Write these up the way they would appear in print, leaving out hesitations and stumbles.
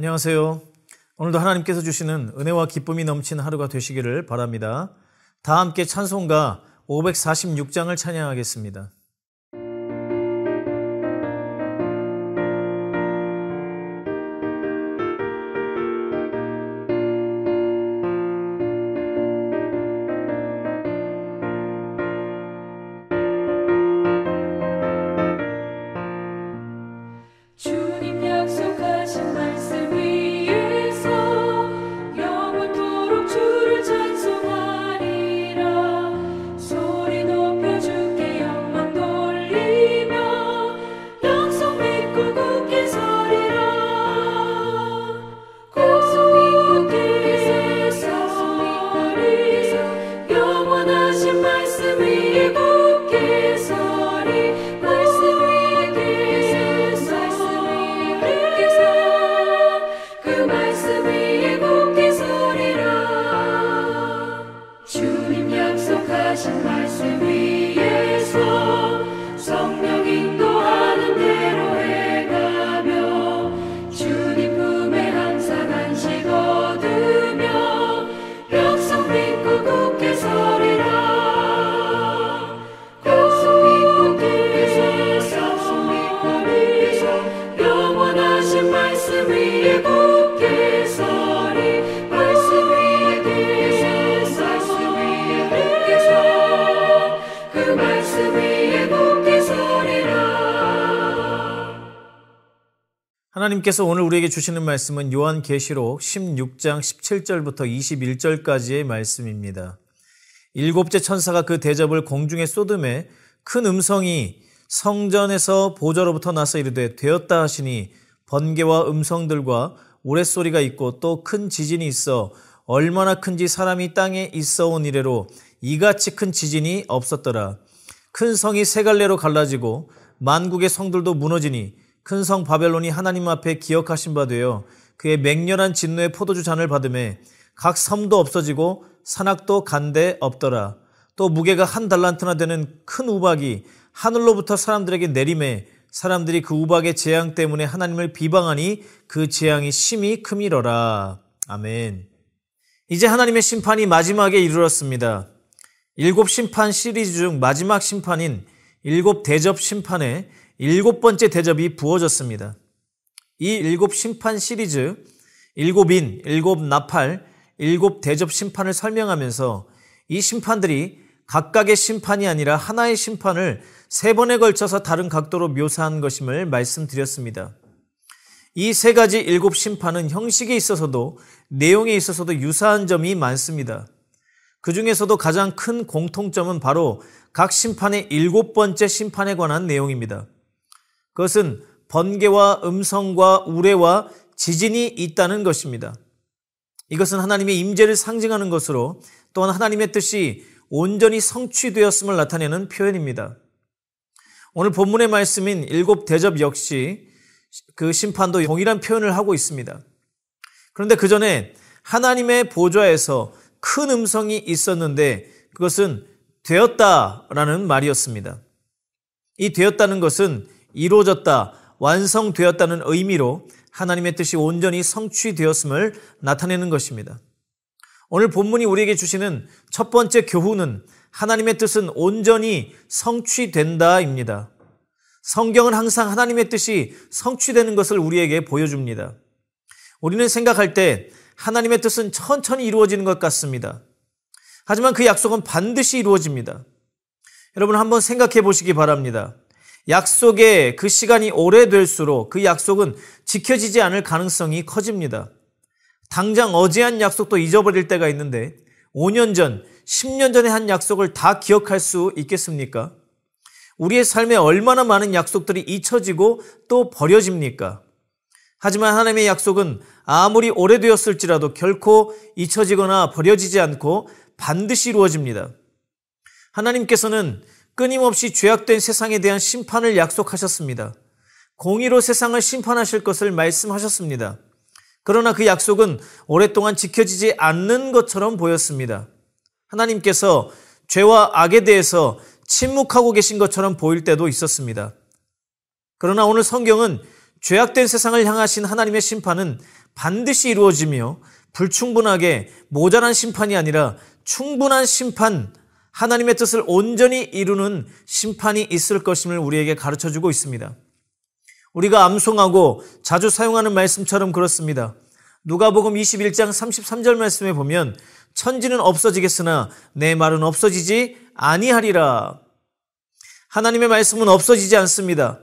안녕하세요. 오늘도 하나님께서 주시는 은혜와 기쁨이 넘치는 하루가 되시기를 바랍니다. 다 함께 찬송가 546장을 찬양하겠습니다. 하나님께서 오늘 우리에게 주시는 말씀은 요한계시록 16장 17절부터 21절까지의 말씀입니다. 일곱째 천사가 그 대접을 공중에 쏟음에 큰 음성이 성전에서 보좌로부터 나서 이르되 되었다 하시니 번개와 음성들과 우레소리가 있고 또 큰 지진이 있어 얼마나 큰지 사람이 땅에 있어온 이래로 이같이 큰 지진이 없었더라. 큰 성이 세 갈래로 갈라지고 만국의 성들도 무너지니 큰 성 바벨론이 하나님 앞에 기억하신 바 되어 그의 맹렬한 진노의 포도주 잔을 받음에 각 섬도 없어지고 산악도 간데 없더라. 또 무게가 1달란트나 되는 큰 우박이 하늘로부터 사람들에게 내림에 사람들이 그 우박의 재앙 때문에 하나님을 비방하니 그 재앙이 심히 크미러라. 아멘. 이제 하나님의 심판이 마지막에 이르렀습니다. 7심판 시리즈 중 마지막 심판인 7대접 심판에 7번째 대접이 부어졌습니다. 이 7심판 시리즈, 7인, 7나팔, 7대접 심판을 설명하면서 이 심판들이 각각의 심판이 아니라 하나의 심판을 3번에 걸쳐서 다른 각도로 묘사한 것임을 말씀드렸습니다. 이 3가지 7심판은 형식에 있어서도 내용에 있어서도 유사한 점이 많습니다. 그 중에서도 가장 큰 공통점은 바로 각 심판의 7번째 심판에 관한 내용입니다. 그것은 번개와 음성과 우레와 지진이 있다는 것입니다. 이것은 하나님의 임재를 상징하는 것으로 또한 하나님의 뜻이 온전히 성취되었음을 나타내는 표현입니다. 오늘 본문의 말씀인 7대접 역시 그 심판도 동일한 표현을 하고 있습니다. 그런데 그 전에 하나님의 보좌에서 큰 음성이 있었는데 그것은 되었다라는 말이었습니다. 이 되었다는 것은 이루어졌다, 완성되었다는 의미로 하나님의 뜻이 온전히 성취되었음을 나타내는 것입니다. 오늘 본문이 우리에게 주시는 첫 번째 교훈은 하나님의 뜻은 온전히 성취된다입니다. 성경은 항상 하나님의 뜻이 성취되는 것을 우리에게 보여줍니다. 우리는 생각할 때 하나님의 뜻은 천천히 이루어지는 것 같습니다. 하지만 그 약속은 반드시 이루어집니다. 여러분 한번 생각해 보시기 바랍니다. 약속의 그 시간이 오래될수록 그 약속은 지켜지지 않을 가능성이 커집니다. 당장 어제 한 약속도 잊어버릴 때가 있는데 5년 전, 10년 전에 한 약속을 다 기억할 수 있겠습니까? 우리의 삶에 얼마나 많은 약속들이 잊혀지고 또 버려집니까? 하지만 하나님의 약속은 아무리 오래되었을지라도 결코 잊혀지거나 버려지지 않고 반드시 이루어집니다. 하나님께서는 끊임없이 죄악된 세상에 대한 심판을 약속하셨습니다. 공의로 세상을 심판하실 것을 말씀하셨습니다. 그러나 그 약속은 오랫동안 지켜지지 않는 것처럼 보였습니다. 하나님께서 죄와 악에 대해서 침묵하고 계신 것처럼 보일 때도 있었습니다. 그러나 오늘 성경은 죄악된 세상을 향하신 하나님의 심판은 반드시 이루어지며 불충분하게 모자란 심판이 아니라 충분한 심판, 하나님의 뜻을 온전히 이루는 심판이 있을 것임을 우리에게 가르쳐주고 있습니다. 우리가 암송하고 자주 사용하는 말씀처럼 그렇습니다. 누가복음 21장 33절 말씀에 보면 천지는 없어지겠으나 내 말은 없어지지 아니하리라. 하나님의 말씀은 없어지지 않습니다.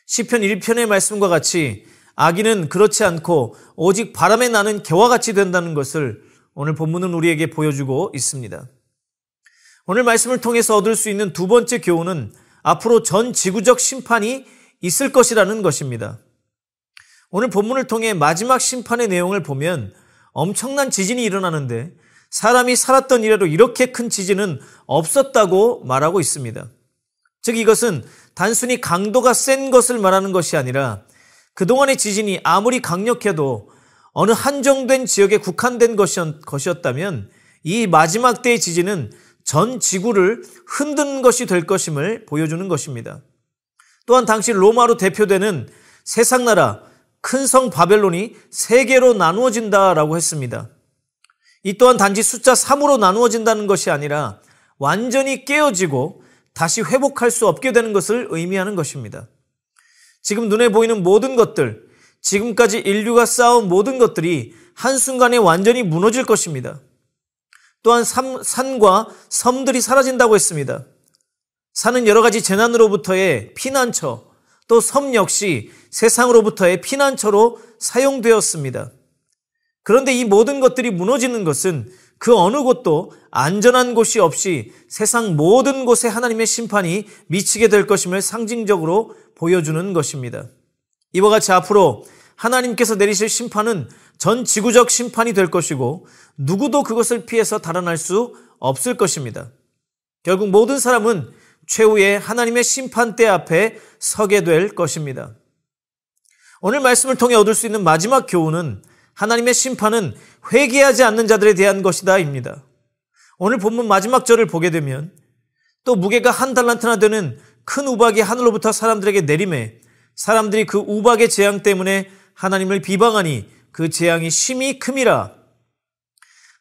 시편 1편의 말씀과 같이 악인은 그렇지 않고 오직 바람에 나는 개와 같이 된다는 것을 오늘 본문은 우리에게 보여주고 있습니다. 오늘 말씀을 통해서 얻을 수 있는 두 번째 교훈은 앞으로 전 지구적 심판이 있을 것이라는 것입니다. 오늘 본문을 통해 마지막 심판의 내용을 보면 엄청난 지진이 일어나는데 사람이 살았던 이래로 이렇게 큰 지진은 없었다고 말하고 있습니다. 즉 이것은 단순히 강도가 센 것을 말하는 것이 아니라 그동안의 지진이 아무리 강력해도 어느 한정된 지역에 국한된 것이었다면 이 마지막 때의 지진은 전 지구를 흔드는 것이 될 것임을 보여주는 것입니다. 또한 당시 로마로 대표되는 세상 나라 큰 성 바벨론이 세 개로 나누어진다라고 했습니다. 이 또한 단지 숫자 3으로 나누어진다는 것이 아니라 완전히 깨어지고 다시 회복할 수 없게 되는 것을 의미하는 것입니다. 지금 눈에 보이는 모든 것들, 지금까지 인류가 쌓아온 모든 것들이 한순간에 완전히 무너질 것입니다. 또한 산과 섬들이 사라진다고 했습니다. 산은 여러 가지 재난으로부터의 피난처, 또 섬 역시 세상으로부터의 피난처로 사용되었습니다. 그런데 이 모든 것들이 무너지는 것은 그 어느 곳도 안전한 곳이 없이 세상 모든 곳에 하나님의 심판이 미치게 될 것임을 상징적으로 보여주는 것입니다. 이와 같이 앞으로 하나님께서 내리실 심판은 전 지구적 심판이 될 것이고 누구도 그것을 피해서 달아날 수 없을 것입니다. 결국 모든 사람은 최후의 하나님의 심판대 앞에 서게 될 것입니다. 오늘 말씀을 통해 얻을 수 있는 마지막 교훈은 하나님의 심판은 회개하지 않는 자들에 대한 것이다 입니다. 오늘 본문 마지막 절을 보게 되면 또 무게가 1달란트나 되는 큰 우박이 하늘로부터 사람들에게 내림에 사람들이 그 우박의 재앙 때문에 하나님을 비방하니 그 재앙이 심히 큼이라.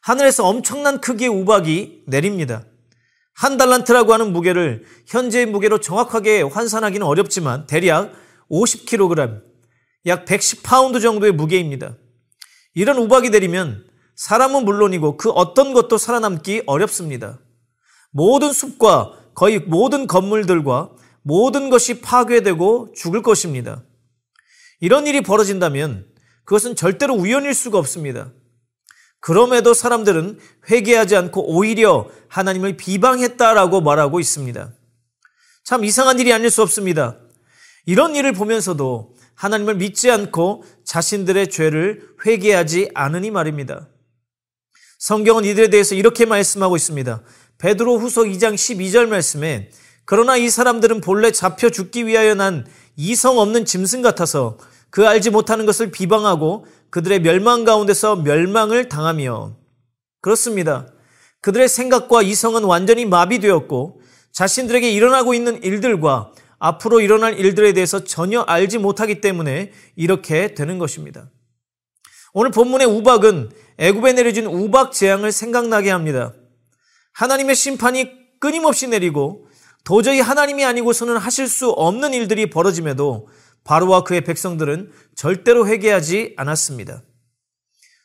하늘에서 엄청난 크기의 우박이 내립니다. 1달란트라고 하는 무게를 현재의 무게로 정확하게 환산하기는 어렵지만 대략 50kg, 약 110파운드 정도의 무게입니다. 이런 우박이 내리면 사람은 물론이고 그 어떤 것도 살아남기 어렵습니다. 모든 숲과 거의 모든 건물들과 모든 것이 파괴되고 죽을 것입니다. 이런 일이 벌어진다면 그것은 절대로 우연일 수가 없습니다. 그럼에도 사람들은 회개하지 않고 오히려 하나님을 비방했다라고 말하고 있습니다. 참 이상한 일이 아닐 수 없습니다. 이런 일을 보면서도 하나님을 믿지 않고 자신들의 죄를 회개하지 않으니 말입니다. 성경은 이들에 대해서 이렇게 말씀하고 있습니다. 베드로 후서 2장 12절 말씀에 그러나 이 사람들은 본래 잡혀 죽기 위하여 난 이성 없는 짐승 같아서 그 알지 못하는 것을 비방하고 그들의 멸망 가운데서 멸망을 당하며. 그렇습니다. 그들의 생각과 이성은 완전히 마비되었고 자신들에게 일어나고 있는 일들과 앞으로 일어날 일들에 대해서 전혀 알지 못하기 때문에 이렇게 되는 것입니다. 오늘 본문의 우박은 애굽에 내려진 우박 재앙을 생각나게 합니다. 하나님의 심판이 끊임없이 내리고 도저히 하나님이 아니고서는 하실 수 없는 일들이 벌어짐에도 바로와 그의 백성들은 절대로 회개하지 않았습니다.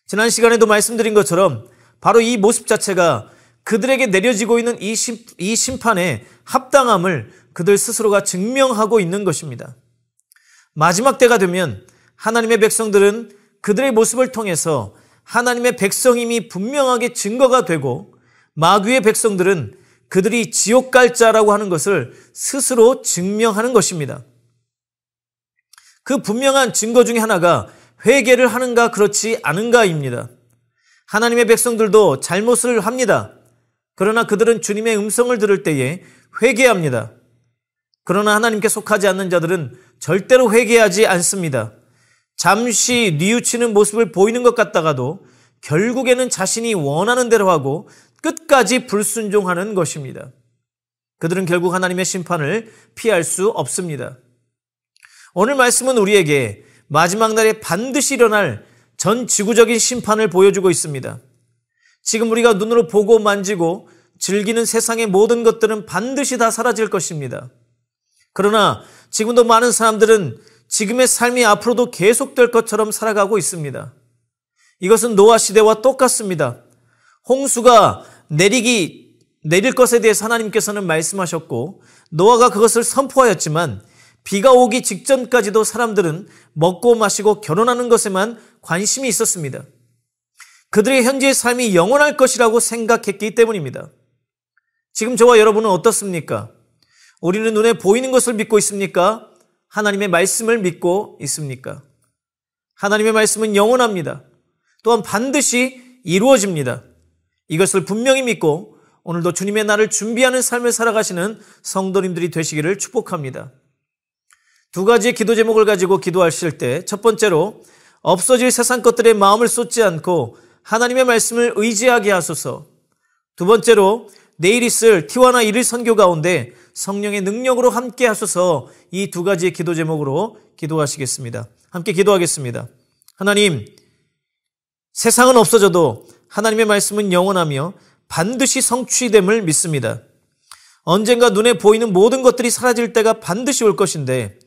지난 시간에도 말씀드린 것처럼 바로 이 모습 자체가 그들에게 내려지고 있는 이 심판의 합당함을 그들 스스로가 증명하고 있는 것입니다. 마지막 때가 되면 하나님의 백성들은 그들의 모습을 통해서 하나님의 백성임이 분명하게 증거가 되고 마귀의 백성들은 그들이 지옥 갈 자라고 하는 것을 스스로 증명하는 것입니다. 그 분명한 증거 중에 하나가 회개를 하는가 그렇지 않은가입니다. 하나님의 백성들도 잘못을 합니다. 그러나 그들은 주님의 음성을 들을 때에 회개합니다. 그러나 하나님께 속하지 않는 자들은 절대로 회개하지 않습니다. 잠시 뉘우치는 모습을 보이는 것 같다가도 결국에는 자신이 원하는 대로 하고 끝까지 불순종하는 것입니다. 그들은 결국 하나님의 심판을 피할 수 없습니다. 오늘 말씀은 우리에게 마지막 날에 반드시 일어날 전 지구적인 심판을 보여주고 있습니다. 지금 우리가 눈으로 보고 만지고 즐기는 세상의 모든 것들은 반드시 다 사라질 것입니다. 그러나 지금도 많은 사람들은 지금의 삶이 앞으로도 계속될 것처럼 살아가고 있습니다. 이것은 노아 시대와 똑같습니다. 홍수가 내릴 것에 대해서 하나님께서는 말씀하셨고 노아가 그것을 선포하였지만 비가 오기 직전까지도 사람들은 먹고 마시고 결혼하는 것에만 관심이 있었습니다. 그들의 현재의 삶이 영원할 것이라고 생각했기 때문입니다. 지금 저와 여러분은 어떻습니까? 우리는 눈에 보이는 것을 믿고 있습니까? 하나님의 말씀을 믿고 있습니까? 하나님의 말씀은 영원합니다. 또한 반드시 이루어집니다. 이것을 분명히 믿고 오늘도 주님의 날을 준비하는 삶을 살아가시는 성도님들이 되시기를 축복합니다. 두 가지의 기도 제목을 가지고 기도하실 때 첫 번째로 없어질 세상 것들에 마음을 쏟지 않고 하나님의 말씀을 의지하게 하소서. 두 번째로 내일 있을 T1와 1일 선교 가운데 성령의 능력으로 함께 하소서. 이 두 가지의 기도 제목으로 기도하시겠습니다. 함께 기도하겠습니다. 하나님, 세상은 없어져도 하나님의 말씀은 영원하며 반드시 성취됨을 믿습니다. 언젠가 눈에 보이는 모든 것들이 사라질 때가 반드시 올 것인데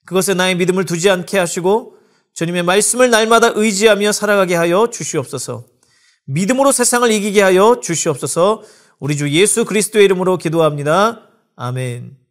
그것에 나의 믿음을 두지 않게 하시고 주님의 말씀을 날마다 의지하며 살아가게 하여 주시옵소서. 믿음으로 세상을 이기게 하여 주시옵소서. 우리 주 예수 그리스도의 이름으로 기도합니다. 아멘.